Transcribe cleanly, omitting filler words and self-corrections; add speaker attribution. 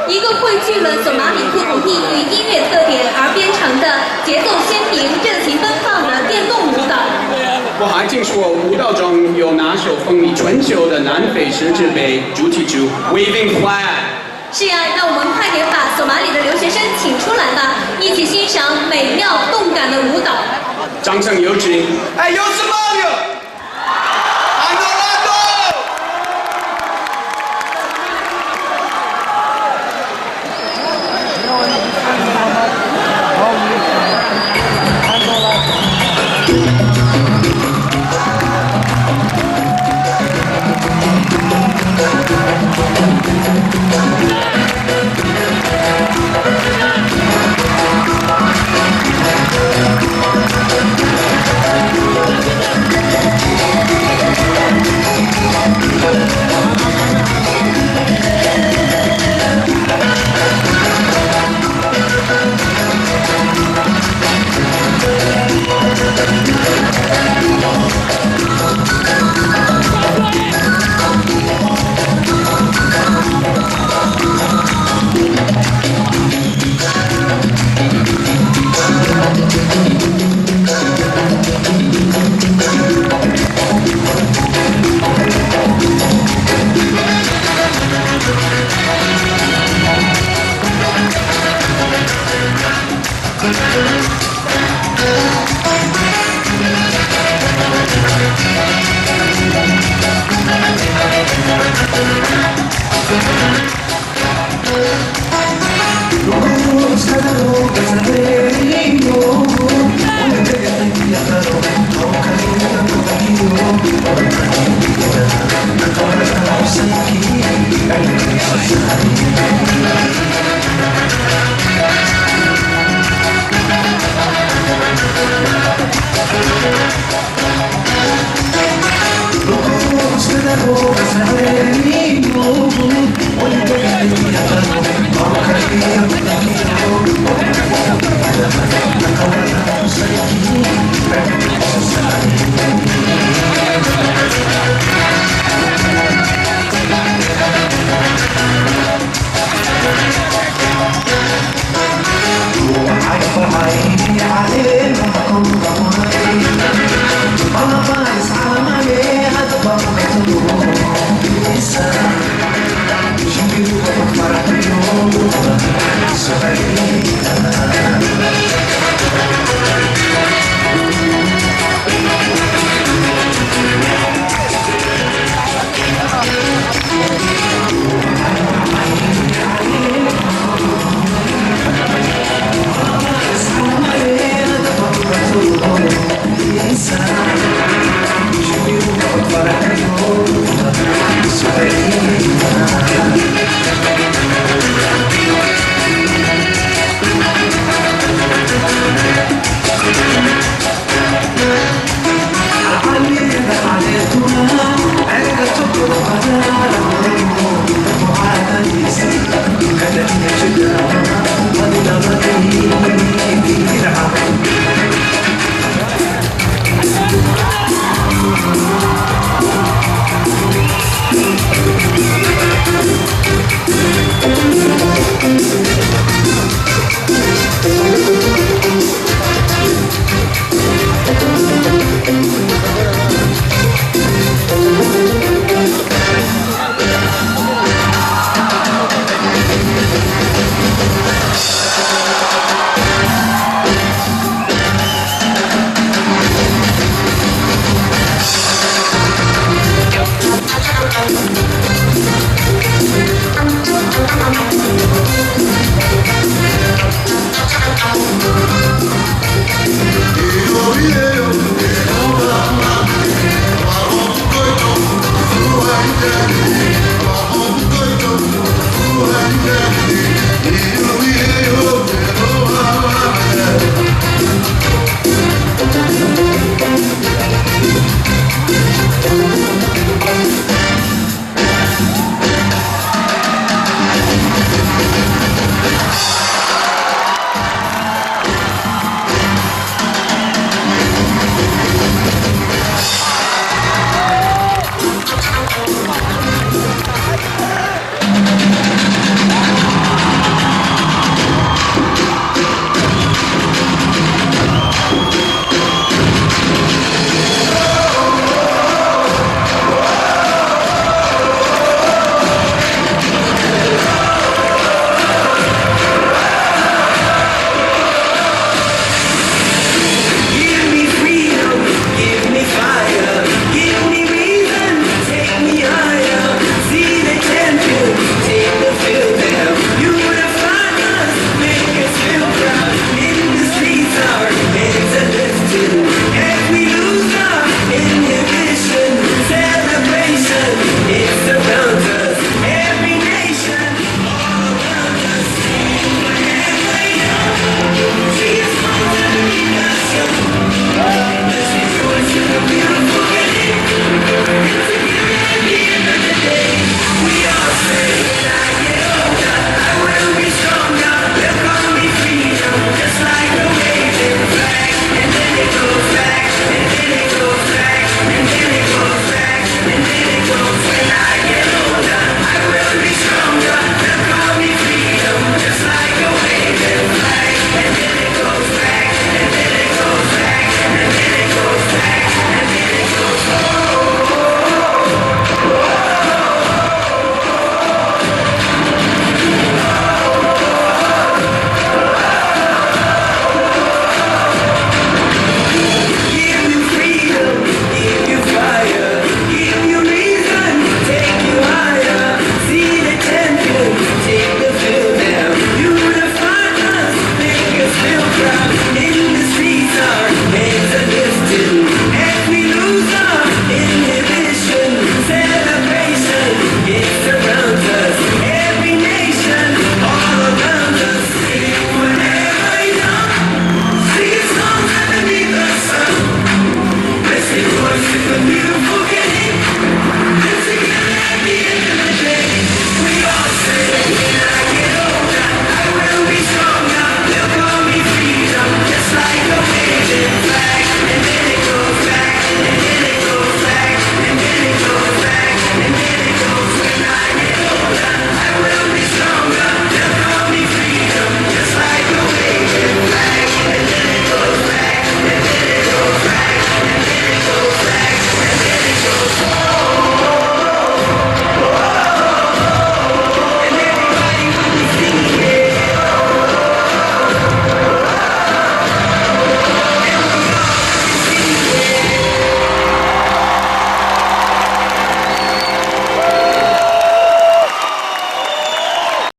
Speaker 1: 一个汇聚了索马里不同地域音乐特点而编成的节奏鲜明、阵型奔放的电动舞蹈。
Speaker 2: 我还听说舞蹈中有那首风靡全球的南非世界杯主题曲《Waving Flag》。
Speaker 1: 是呀，那我们快点把索马里的留学生请出来吧，一起欣赏美妙动感的舞蹈。
Speaker 2: 掌声有请。哎，有什么有？
Speaker 3: Hoy